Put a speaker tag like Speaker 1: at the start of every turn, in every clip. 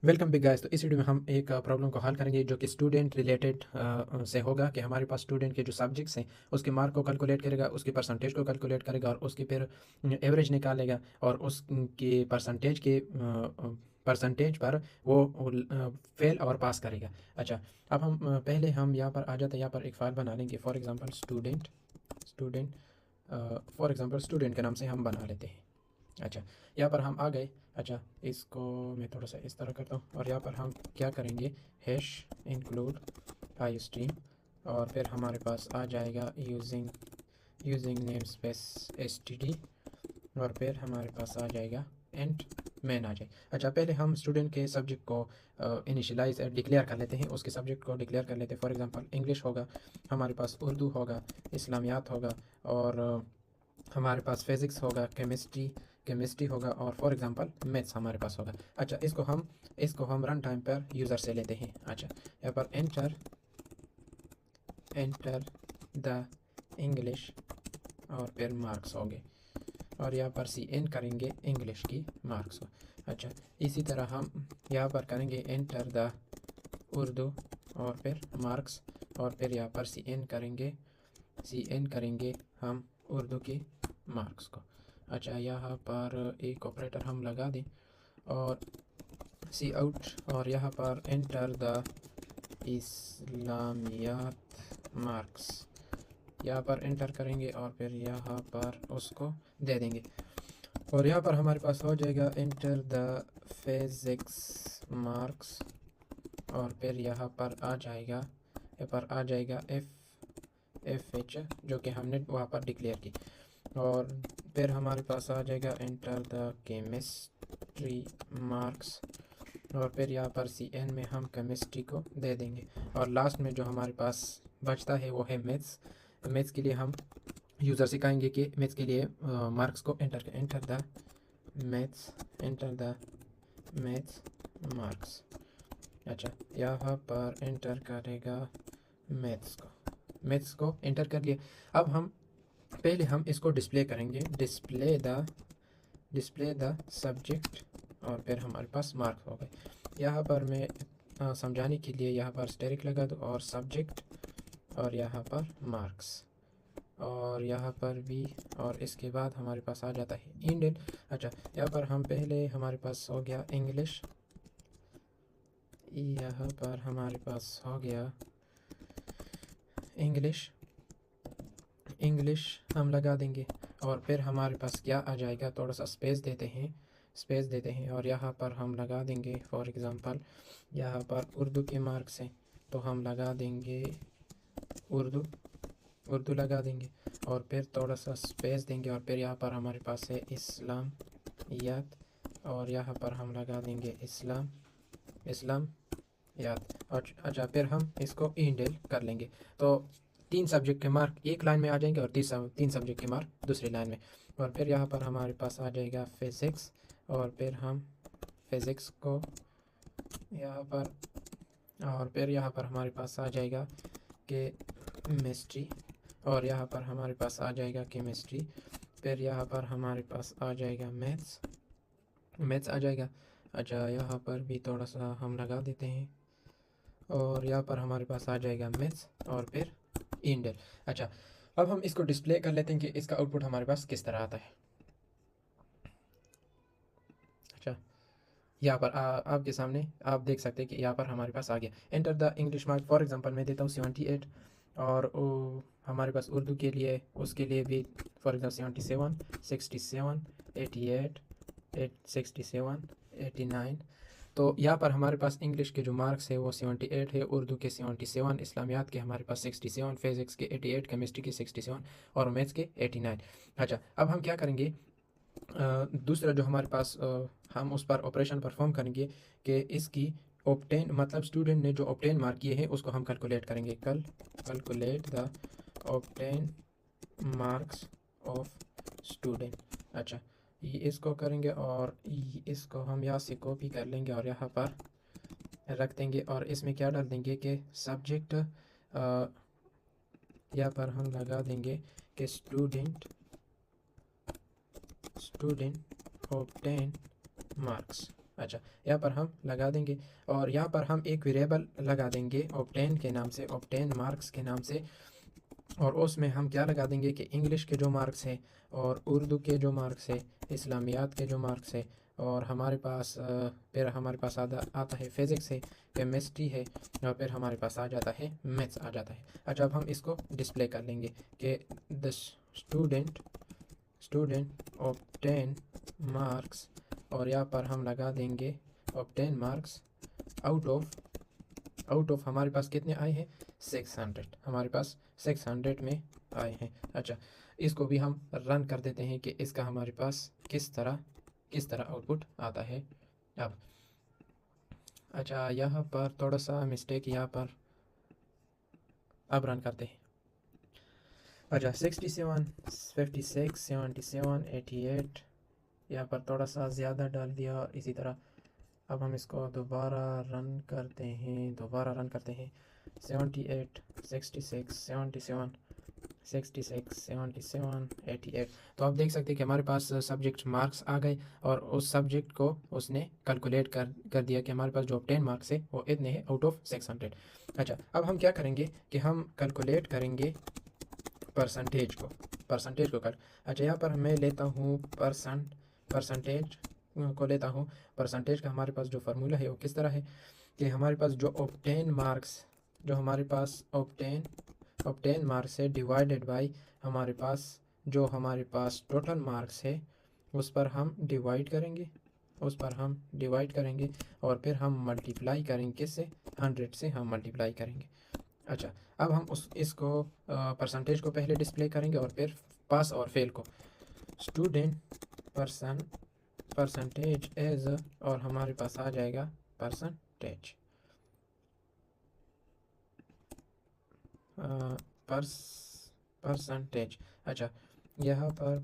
Speaker 1: Welcome big guys. तो इस video में हम एक प्रॉब्लम को हल करेंगे जो कि स्टूडेंट रिलेटेड से होगा कि हमारे पास स्टूडेंट के जो सब्जेक्ट्स हैं उसके मार्क को कैलकुलेट करेगा, उसकी परसेंटेज को कैलकुलेट करेगा और उसकी फिर एवरेज निकालेगा और उसके परसेंटेज पर वो फेल और पास करेगा। अच्छा, अब हम पहले हम यहाँ पर आ जाते हैं। यहाँ पर एक फाइल बना लेंगे। फॉर एग्जांपल स्टूडेंट स्टूडेंट के नाम से हम बना लेते हैं। अच्छा, यहाँ पर हम आ गए। अच्छा, इसको मैं थोड़ा सा इस तरह करता हूँ और यहाँ पर हम क्या करेंगे, हैश इंक्लूड आई स्ट्रीम और फिर हमारे पास आ जाएगा using using name space S T D और फिर हमारे पास आ जाएगा एंड मैन आ जाए। अच्छा, पहले हम स्टूडेंट के सब्जेक्ट को इनिशियलाइज डिक्लेयर कर लेते हैं, उसके सब्जेक्ट को डिक्लेयर कर लेते हैं। फॉर एग्जांपल इंग्लिश होगा, हमारे पास उर्दू होगा, इस्लामियात होगा और हमारे पास फिज़िक्स होगा, केमिस्ट्री होगा और फॉर एग्जांपल मैथ्स हमारे पास होगा। अच्छा, इसको हम रन टाइम पर यूज़र से लेते हैं। अच्छा, यहाँ पर एंटर द इंग्लिश और फिर मार्क्स होंगे और यहाँ पर सी एन करेंगे इंग्लिश की मार्क्स को। अच्छा, इसी तरह हम यहाँ पर करेंगे एंटर द उर्दू और फिर मार्क्स और फिर यहाँ पर सी एन करेंगे हम उर्दू की मार्क्स को। अच्छा, यहाँ पर एक ऑपरेटर हम लगा दें और सी आउट और यहाँ पर एंटर द इस्लामियात मार्क्स यहाँ पर एंटर करेंगे और फिर यहाँ पर उसको दे देंगे और यहाँ पर हमारे पास हो जाएगा एंटर द फिजिक्स मार्क्स और फिर यहाँ पर आ जाएगा एफ एच जो कि हमने वहाँ पर डिक्लेयर की और फिर हमारे पास आ जाएगा एंटर द केमिस्ट्री मार्क्स और फिर यहाँ पर सी एन में हम केमिस्ट्री को दे देंगे और लास्ट में जो हमारे पास बचता है वो है मैथ्स के लिए हम यूज़र सिखाएंगे कि मैथ्स के लिए मार्क्स को एंटर द मैथ्स मार्क्स। अच्छा, यहाँ पर एंटर करेगा मैथ्स को एंटर कर दिया। अब पहले हम इसको डिस्प्ले करेंगे, डिस्प्ले द सब्जेक्ट और फिर हमारे पास मार्क्स हो गए। यहाँ पर मैं समझाने के लिए यहाँ पर स्टेरिक लगा दूँ और सब्जेक्ट और यहाँ पर मार्क्स और यहाँ पर भी और इसके बाद हमारे पास आ जाता है इंडेल। अच्छा, यहाँ पर हम पहले हमारे पास हो गया इंग्लिश, यहाँ पर हमारे पास हो गया इंग्लिश हम लगा देंगे और फिर हमारे पास क्या आ जाएगा, थोड़ा सा स्पेस देते हैं और यहाँ पर हम लगा देंगे फॉर एग्ज़ाम्पल यहाँ पर उर्दू के मार्क्स हैं तो हम लगा देंगे उर्दू लगा देंगे और फिर थोड़ा सा स्पेस देंगे और फिर यहाँ पर हमारे पास है इस्लामियात और यहाँ पर हम लगा देंगे इस्लाम याद। और अच्छा, फिर हम इसको इंडेल कर लेंगे तो 3 सब्जेक्ट के मार्क एक लाइन में आ जाएंगे और 3 सब्जेक्ट के मार्क दूसरी लाइन में और फिर यहाँ पर हमारे पास आ जाएगा फिज़िक्स और फिर हम फिज़िक्स को यहाँ पर और फिर यहाँ पर हमारे पास आ जाएगा केमिस्ट्री और यहाँ पर हमारे पास आ जाएगा केमिस्ट्री। फिर यहाँ पर हमारे पास आ जाएगा मैथ्स आ जाएगा। अच्छा, यहाँ पर भी थोड़ा सा हम लगा देते हैं और यहाँ पर हमारे पास आ जाएगा मैथ्स और फिर इंडेल। अच्छा, अब हम इसको डिस्प्ले कर लेते हैं कि इसका आउटपुट हमारे पास किस तरह आता है। अच्छा, यहाँ पर आपके सामने आप देख सकते हैं कि यहाँ पर हमारे पास आ गया enter the English mark. For example मैं देता हूँ 78 और हमारे पास उर्दू के लिए उसके लिए भी फॉर एग्जाम्पल 77, 67, 88, 67, 89। तो यहाँ पर हमारे पास इंग्लिश के जो मार्क्स है वो 78 है, उर्दू के 77, इस्लामियात के हमारे पास 67, फिज़िक्स के 88, केमिस्ट्री के 67 और मैथ्स के 89। अच्छा, अब हम क्या करेंगे, दूसरा जो हमारे पास हम उस पर ऑपरेशन परफॉर्म करेंगे कि इसकी ऑब्टेन मतलब स्टूडेंट ने जो ऑब्टेन मार्क किए हैं उसको हम कैलकुलेट करेंगे। Calculate the obtain marks of student. अच्छा, ये इसको करेंगे और इसको हम यहाँ से कॉपी कर लेंगे और यहाँ पर रख देंगे और इसमें क्या डाल देंगे कि सब्जेक्ट यहाँ पर हम लगा देंगे कि स्टूडेंट ऑब्टेन मार्क्स। अच्छा, यहाँ पर हम लगा देंगे और यहाँ पर हम एक वेरिएबल लगा देंगे ऑब्टेन के नाम से, ऑब्टेन मार्क्स के नाम से। और उसमें हम क्या लगा देंगे कि इंग्लिश के जो मार्क्स हैं और उर्दू के जो मार्क्स है, इस्लामियात के जो मार्क्स है, और हमारे पास फिर हमारे पास आता है फिज़िक्स है, केमिस्ट्री है, और फिर हमारे पास आ जाता है मैथ्स आ जाता है। अच्छा, अब हम इसको डिस्प्ले कर लेंगे कि the student student obtain marks, और यहाँ पर हम लगा देंगे ऑब्टेन मार्क्स आउट ऑफ हमारे पास कितने आए हैं, 600, हमारे पास 600 में आए हैं। अच्छा, इसको भी हम रन कर देते हैं कि इसका हमारे पास किस तरह आउटपुट आता है। अब अच्छा, यहाँ पर थोड़ा सा मिस्टेक यहाँ पर, अब रन करते हैं। अच्छा, 67, 56, 77, 88, यहाँ पर थोड़ा सा ज़्यादा डाल दिया। इसी तरह अब हम इसको दोबारा रन करते हैं 78, 66, 77, 66, 77, 88। तो आप देख सकते हैं कि हमारे पास सब्जेक्ट मार्क्स आ गए और उस सब्जेक्ट को उसने कैलकुलेट कर दिया कि हमारे पास जो 10 मार्क्स है वो इतने हैं आउट ऑफ 600। अच्छा, अब हम क्या करेंगे कि हम कैलकुलेट करेंगे परसेंटेज को कर। अच्छा, यहाँ पर मैं लेता हूँ परसेंटेज को लेता हूँ। परसेंटेज का हमारे पास जो फार्मूला है वो किस तरह है कि हमारे पास जो ऑब्टेन मार्क्स, जो हमारे पास ऑब्टेन मार्क्स है डिवाइडेड बाय हमारे पास टोटल मार्क्स है, उस पर हम डिवाइड करेंगे और फिर हम मल्टीप्लाई करेंगे, किससे, 100 से हम मल्टीप्लाई करेंगे। अच्छा, अब हम इसको परसेंटेज को पहले डिस्प्ले करेंगे और फिर पास और फेल को। स्टूडेंट परसेंटेज एज, और हमारे पास आ जाएगा परसेंटेज परसेंटेज। अच्छा, यहाँ पर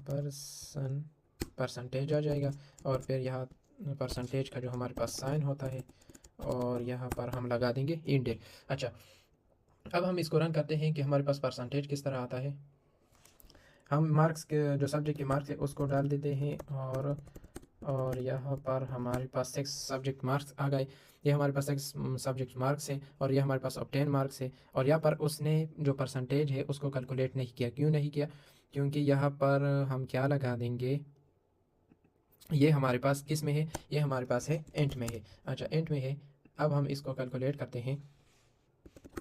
Speaker 1: परसेंटेज आ जाएगा और फिर यहाँ परसेंटेज का जो हमारे पास साइन होता है और यहाँ पर हम लगा देंगे इंडेल। अच्छा, अब हम इसको रन करते हैं कि हमारे पास परसेंटेज किस तरह आता है। हम मार्क्स के जो सब्जेक्ट के मार्क्स है उसको डाल देते हैं और यहाँ पर हमारे पास 6 सब्जेक्ट मार्क्स आ गए। ये हमारे पास 6 सब्जेक्ट मार्क्स है और ये हमारे पास ऑब्टेन मार्क्स है। और यहाँ पर उसने जो परसेंटेज है उसको कैलकुलेट नहीं किया। क्यों नहीं किया? क्योंकि यहाँ पर हम क्या लगा देंगे, ये हमारे पास किस में है, ये हमारे पास है एंड में है। अच्छा, एंड में है। अब हम इसको कैलकुलेट करते हैं।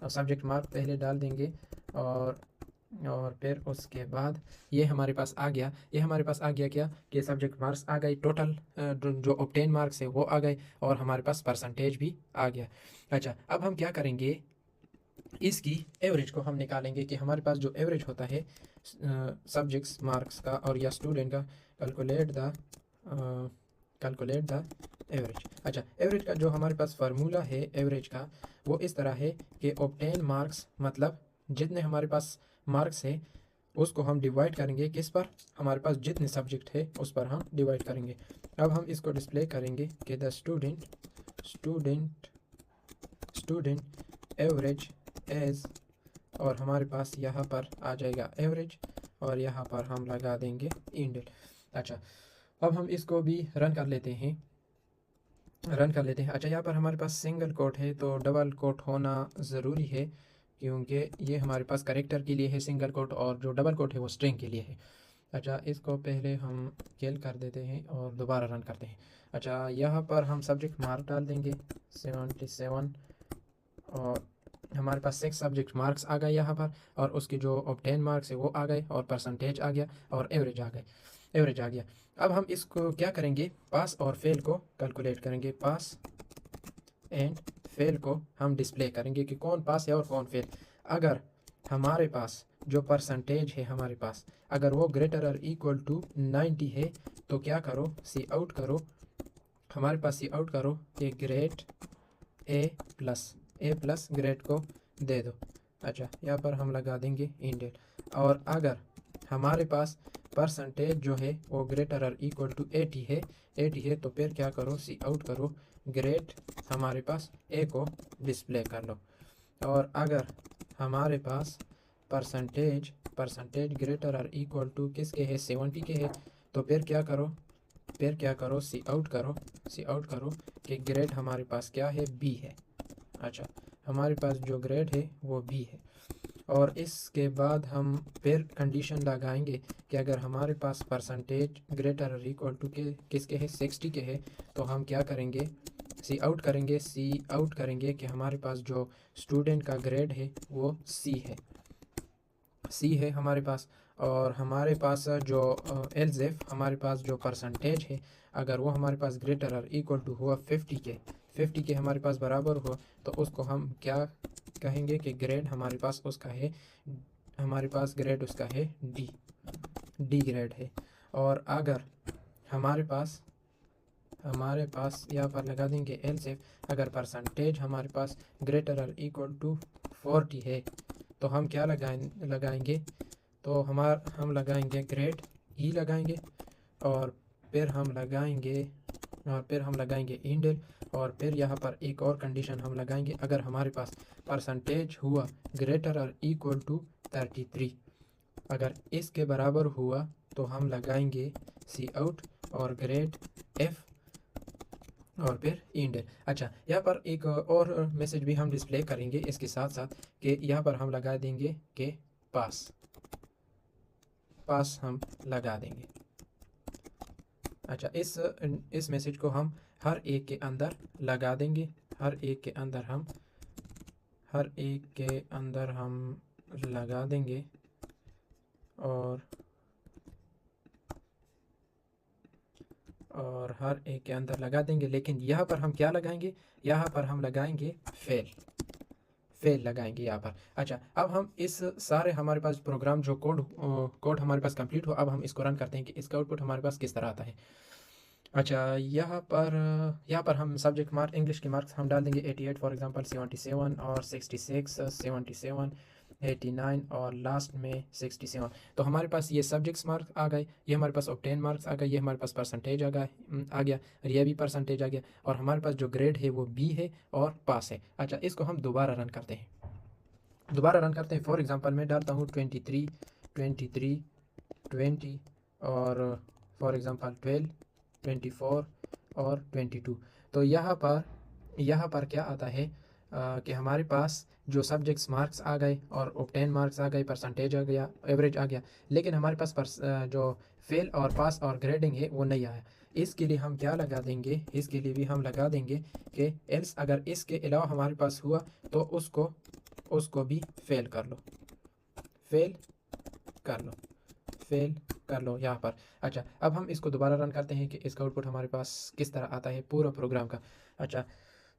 Speaker 1: अब सब्जेक्ट मार्क पहले डाल देंगे और फिर उसके बाद ये हमारे पास आ गया। क्या कि सब्जेक्ट मार्क्स आ गए, टोटल जो ऑब्टेन मार्क्स है वो आ गए और हमारे पास परसेंटेज भी आ गया। अच्छा, अब हम क्या करेंगे, इसकी एवरेज को हम निकालेंगे कि हमारे पास जो एवरेज होता है सब्जेक्ट्स मार्क्स का और या स्टूडेंट का, कैलकुलेट द एवरेज। अच्छा, एवरेज का जो हमारे पास फार्मूला है एवरेज का, वो इस तरह है कि ऑब्टेन मार्क्स मतलब जितने हमारे पास मार्क्स है उसको हम डिवाइड करेंगे किस पर, हमारे पास जितने सब्जेक्ट है उस पर हम डिवाइड करेंगे। अब हम इसको डिस्प्ले करेंगे कि द स्टूडेंट एवरेज एज, और हमारे पास यहाँ पर आ जाएगा एवरेज और यहाँ पर हम लगा देंगे इंडेड। अच्छा, अब हम इसको भी रन कर लेते हैं। अच्छा, यहाँ पर हमारे पास सिंगल कोट है तो डबल कोट होना ज़रूरी है क्योंकि ये हमारे पास करेक्टर के लिए है सिंगल कोट और जो डबल कोट है वो स्ट्रिंग के लिए है। अच्छा, इसको पहले हम किल कर देते हैं और दोबारा रन करते हैं। अच्छा, यहाँ पर हम सब्जेक्ट मार्क डाल देंगे 77 और हमारे पास 6 सब्जेक्ट मार्क्स आ गए यहाँ पर और उसकी जो ऑब्टेन मार्क्स है वो आ गए और परसेंटेज आ गया और एवरेज आ गया। अब हम इसको क्या करेंगे, पास और फेल को कैलकुलेट करेंगे। पास एंड फेल को हम डिस्प्ले करेंगे कि कौन पास है और कौन फेल। अगर हमारे पास जो परसेंटेज है हमारे पास अगर वो ग्रेटर और इक्वल टू 90 है तो क्या करो, सी आउट करो, हमारे पास सी आउट करो कि ग्रेड ए प्लस ग्रेड को दे दो। अच्छा, यहाँ पर हम लगा देंगे इंडेड। और अगर हमारे पास परसेंटेज जो है वो ग्रेटर और इक्वल टू 80 है तो फिर क्या करो, सी आउट करो, ग्रेड हमारे पास ए को डिस्प्ले कर लो। और अगर हमारे पास परसेंटेज ग्रेटर और इक्वल टू किसके है, 70 के है तो फिर क्या करो, फिर क्या करो, सी आउट करो कि ग्रेड हमारे पास क्या है, बी है। अच्छा, हमारे पास जो ग्रेड है वो बी है। और इसके बाद हम फिर कंडीशन लगाएंगे कि अगर हमारे पास परसेंटेज ग्रेटर और इक्वल टू के किसके है, 60 के है, तो हम क्या करेंगे, सी आउट करेंगे कि हमारे पास जो स्टूडेंट का ग्रेड है वो सी है हमारे पास। और हमारे पास जो एलजेफ हमारे पास जो परसेंटेज है, अगर वो हमारे पास ग्रेटर और इक्वल टू हुआ 50 के हमारे पास बराबर हुआ, तो उसको हम क्या कहेंगे कि ग्रेड हमारे पास उसका है, हमारे पास ग्रेड उसका है डी ग्रेड है। और अगर हमारे पास यहाँ पर लगा देंगे एलसेफ, अगर परसेंटेज हमारे पास ग्रेटर और इक्वल टू 40 है, तो हम क्या लगाएंगे, तो हम लगाएंगे ग्रेड ई लगाएंगे। और फिर हम लगाएंगे इंडेल। और फिर यहाँ पर एक और कंडीशन हम लगाएंगे, अगर हमारे पास परसेंटेज हुआ ग्रेटर और इक्वल टू 33, अगर इसके बराबर हुआ तो हम लगाएंगे सी आउट और ग्रेड एफ और फिर इंडेल। अच्छा, यहाँ पर एक और मैसेज भी हम डिस्प्ले करेंगे इसके साथ साथ, कि यहाँ पर हम लगा देंगे कि पास हम लगा देंगे। अच्छा, इस मैसेज को हम हर एक के अंदर लगा देंगे, हर एक के अंदर हम लगा देंगे। और हर एक के अंदर लगा देंगे, लेकिन यहाँ पर हम क्या लगाएंगे, यहाँ पर हम लगाएंगे फेल लगाएंगे यहाँ पर। अच्छा, अब हम इस सारे हमारे पास प्रोग्राम जो कोड हमारे पास कंप्लीट हो, अब हम इसको रन करते हैं कि इसका आउटपुट हमारे पास किस तरह आता है। अच्छा, यहाँ पर हम सब्जेक्ट मार्क, इंग्लिश के मार्क्स हम डाल देंगे 88 फॉर एग्जांपल, 77 और 66, 77, 89 और लास्ट में 67। तो हमारे पास ये सब्जेक्ट्स मार्क्स आ गए, ये हमारे पास ऑब्टेन मार्क्स आ गए, ये हमारे पास परसेंटेज आ गया और ये भी परसेंटेज आ गया, और हमारे पास जो ग्रेड है वो बी है और पास है। अच्छा, इसको हम दोबारा रन करते हैं। फॉर एग्जांपल मैं डालता हूँ 23, 20 और फॉर एग्जांपल 12, 24 और 22। तो यहाँ पर क्या आता है कि हमारे पास जो सब्जेक्ट्स मार्क्स आ गए और ऑब्टेन मार्क्स आ गए, परसेंटेज आ गया, एवरेज आ गया, लेकिन हमारे पास जो फेल और पास और ग्रेडिंग है वो नहीं आया। इसके लिए हम क्या लगा देंगे, इसके लिए भी हम लगा देंगे कि एल्स, अगर इसके अलावा हमारे पास हुआ तो उसको भी फेल कर लो यहाँ पर। अच्छा, अब हम इसको दोबारा रन करते हैं कि इसका आउटपुट हमारे पास किस तरह आता है पूरा प्रोग्राम का। अच्छा,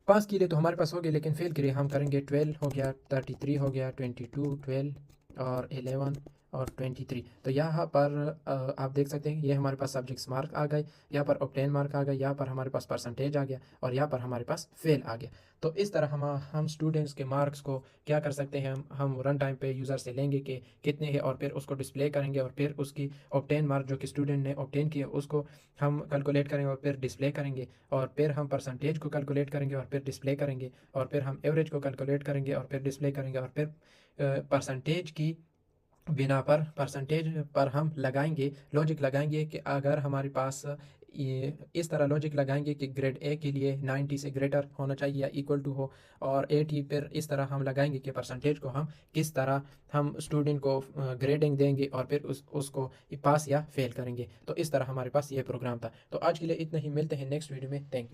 Speaker 1: पास के लिए तो हमारे पास हो गया, लेकिन फेल के लिए हम करेंगे 12 हो गया, 33 हो गया, 22, 12 और 11 और 23। तो यहाँ पर आप देख सकते हैं ये हमारे पास सब्जेक्ट्स मार्क आ गए, यहाँ पर ऑब्टेन मार्क आ गए, यहाँ पर हमारे पास परसेंटेज आ गया और यहाँ पर हमारे पास फेल आ गया। तो इस तरह हम स्टूडेंट्स के मार्क्स को क्या कर सकते हैं, हम रन टाइम पे यूज़र से लेंगे कि कितने हैं, और फिर उसको डिस्प्ले करेंगे, और फिर उसकी ऑब्टेन मार्क जो कि स्टूडेंट ने ऑब्टेन किया उसको हम कैलकुलेट करेंगे और फिर डिस्प्ले करेंगे, और फिर हम परसेंटेज को कैलकुलेट करेंगे और फिर डिस्प्ले करेंगे, और फिर हम एवरेज को कैलकुलेट करेंगे और फिर डिस्प्ले करेंगे, और फिर परसेंटेज पर हम लॉजिक लगाएंगे कि अगर हमारे पास ये इस तरह लॉजिक लगाएंगे कि ग्रेड ए के लिए 90 से ग्रेटर होना चाहिए या इक्वल टू हो, और 80। फिर इस तरह हम लगाएंगे कि परसेंटेज को हम किस तरह हम स्टूडेंट को ग्रेडिंग देंगे और फिर उसको पास या फेल करेंगे। तो इस तरह हमारे पास ये प्रोग्राम था। तो आज के लिए इतना ही, मिलते हैं नेक्स्ट वीडियो में। Thank you.